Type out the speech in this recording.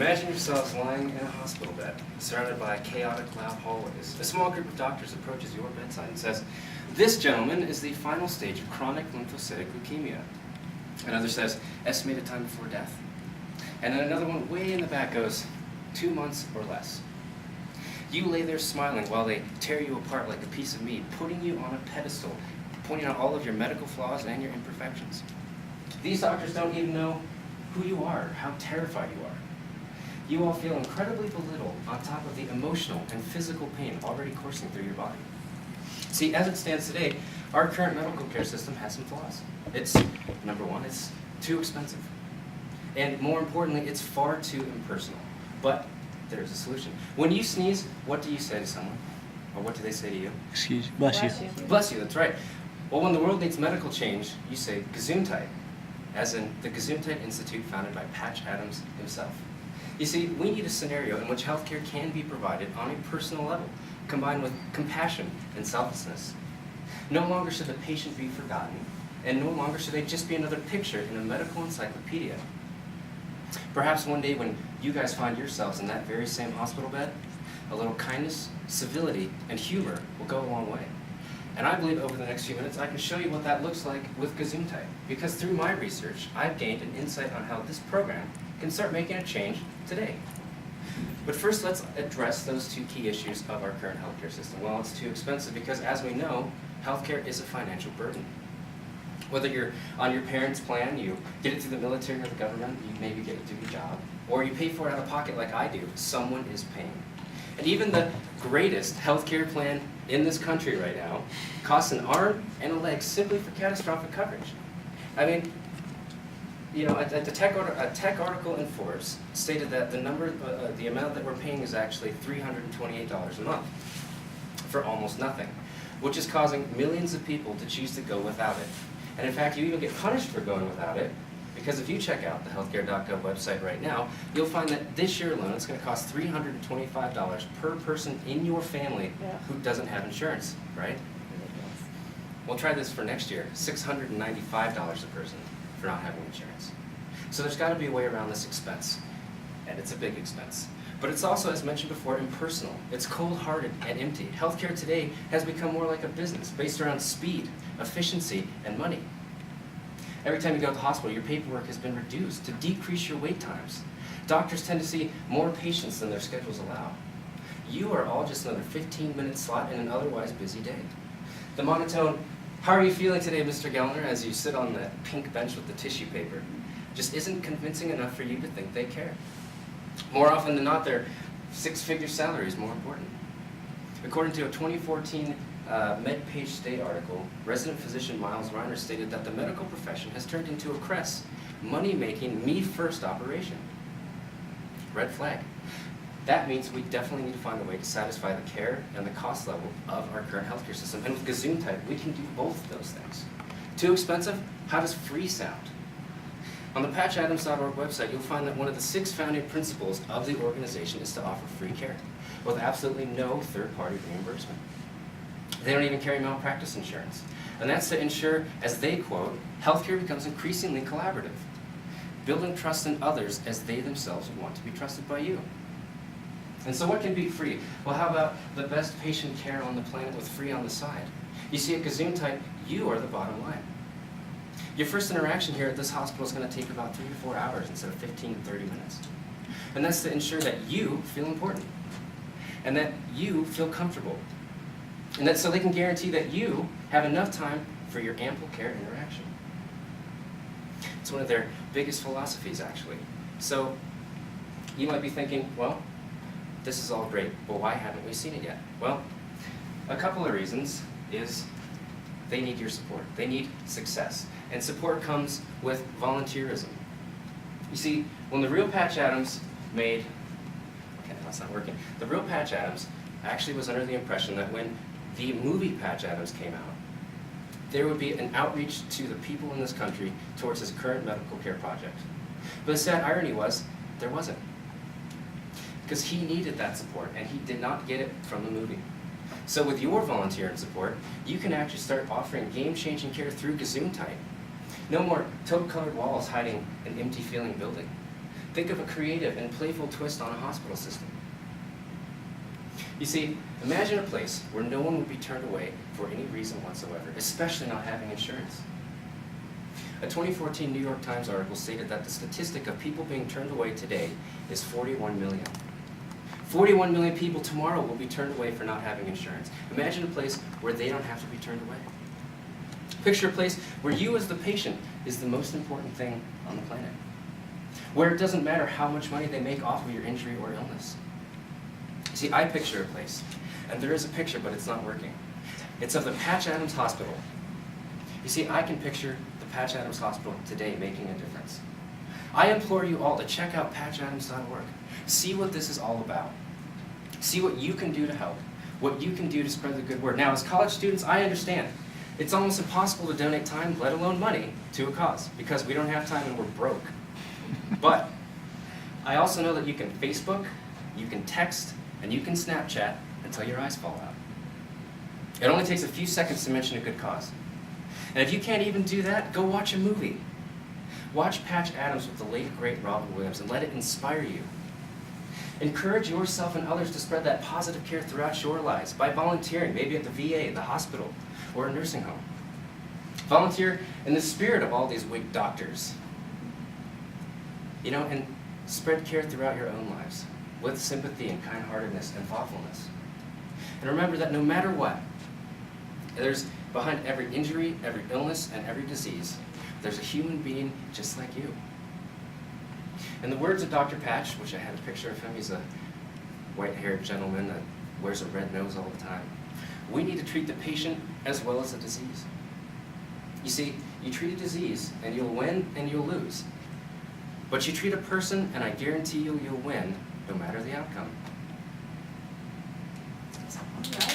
Imagine yourselves lying in a hospital bed, surrounded by chaotic, loud hallways. A small group of doctors approaches your bedside and says, "This gentleman is the final stage of chronic lymphocytic leukemia." Another says, "Estimated time before death." And then another one way in the back goes, 2 months or less. You lay there smiling while they tear you apart like a piece of meat, putting you on a pedestal, pointing out all of your medical flaws and your imperfections. These doctors don't even know who you are, how terrified you are. You all feel incredibly belittled on top of the emotional and physical pain already coursing through your body. See, as it stands today, our current medical care system has some flaws. It's, number one, it's too expensive. And more importantly, it's far too impersonal. But there's a solution. When you sneeze, what do you say to someone? Or what do they say to you? Excuse you. Bless you. Bless you, that's right. Well, when the world needs medical change, you say Gesundheit, as in the Gesundheit Institute founded by Patch Adams himself. You see, we need a scenario in which healthcare can be provided on a personal level, combined with compassion and selflessness. No longer should the patient be forgotten, and no longer should they just be another picture in a medical encyclopedia. Perhaps one day when you guys find yourselves in that very same hospital bed, a little kindness, civility, and humor will go a long way. And I believe over the next few minutes I can show you what that looks like with Gesundheit, because through my research, I've gained an insight on how this program can start making a change today. But first, let's address those two key issues of our current healthcare system. Well, it's too expensive because, as we know, healthcare is a financial burden. Whether you're on your parents' plan, you get it through the military or the government, you maybe get it through your job, or you pay for it out of pocket like I do, someone is paying. And even the greatest healthcare plan in this country right now costs an arm and a leg simply for catastrophic coverage. I mean, you know, a tech article in Forbes stated that the amount that we're paying is actually $328 a month for almost nothing, which is causing millions of people to choose to go without it. And in fact, you even get punished for going without it, because if you check out the healthcare.gov website right now, you'll find that this year alone it's going to cost $325 per person in your family who doesn't have insurance, right? We'll try this for next year, $695 a person for not having insurance. So there's got to be a way around this expense, and it's a big expense. But it's also, as mentioned before, impersonal. It's cold-hearted and empty. Healthcare today has become more like a business based around speed, efficiency, and money. Every time you go to the hospital, your paperwork has been reduced to decrease your wait times. Doctors tend to see more patients than their schedules allow. You are all just another 15-minute slot in an otherwise busy day. The monotone, "How are you feeling today, Mr. Gellner?" as you sit on that pink bench with the tissue paper, just isn't convincing enough for you to think they care. More often than not, their six-figure salary is more important. According to a 2014 MedPage State article, resident physician Miles Reiner stated that the medical profession has turned into a cress, money-making, me-first operation. Red flag. That means we definitely need to find a way to satisfy the care and the cost level of our current healthcare system. And with Gesundheit, we can do both of those things. Too expensive? How does free sound? On the patchadams.org website, you'll find that one of the 6 founding principles of the organization is to offer free care with absolutely no third-party reimbursement. They don't even carry malpractice insurance. And that's to ensure, as they quote, healthcare becomes increasingly collaborative, building trust in others as they themselves would want to be trusted by you. And so what can be free? Well, how about the best patient care on the planet with free on the side? You see, at Gesundheit, you are the bottom line. Your first interaction here at this hospital is going to take about 3 to 4 hours instead of 15 to 30 minutes. And that's to ensure that you feel important, and that you feel comfortable, and that so they can guarantee that you have enough time for your ample care interaction. It's one of their biggest philosophies, actually. So you might be thinking, well, this is all great, but why haven't we seen it yet? Well, a couple of reasons is they need your support. They need success. And support comes with volunteerism. You see, when the real Patch Adams made, okay, that's not working. The real Patch Adams actually was under the impression that when the movie Patch Adams came out, there would be an outreach to the people in this country towards his current medical care project. But the sad irony was, there wasn't. Because he needed that support, and he did not get it from the movie. So with your volunteer and support, you can actually start offering game-changing care through Gesundheit. No more taupe-colored walls hiding an empty-feeling building. Think of a creative and playful twist on a hospital system. You see, imagine a place where no one would be turned away for any reason whatsoever, especially not having insurance. A 2014 New York Times article stated that the statistic of people being turned away today is 41 million. 41 million people tomorrow will be turned away for not having insurance. Imagine a place where they don't have to be turned away. Picture a place where you as the patient is the most important thing on the planet. Where it doesn't matter how much money they make off of your injury or illness. See, I picture a place, and there is a picture, but it's not working. It's of the Patch Adams Hospital. You see, I can picture the Patch Adams Hospital today making a difference. I implore you all to check out patchadams.org. See what this is all about. See what you can do to help, what you can do to spread the good word. Now, as college students, I understand. It's almost impossible to donate time, let alone money, to a cause, because we don't have time and we're broke. But I also know that you can Facebook, you can text, and you can Snapchat until your eyes fall out. It only takes a few seconds to mention a good cause. And if you can't even do that, go watch a movie. Watch Patch Adams with the late, great Robin Williams and let it inspire you. Encourage yourself and others to spread that positive care throughout your lives by volunteering, maybe at the VA, the hospital, or a nursing home. Volunteer in the spirit of all these weak doctors. And spread care throughout your own lives with sympathy and kind-heartedness and thoughtfulness. And remember that no matter what, there's behind every injury, every illness, and every disease, there's a human being just like you. In the words of Dr. Patch, which I had a picture of him, he's a white-haired gentleman that wears a red nose all the time, we need to treat the patient as well as the disease. You see, you treat a disease, and you'll win and you'll lose. But you treat a person, and I guarantee you'll win, no matter the outcome. All right.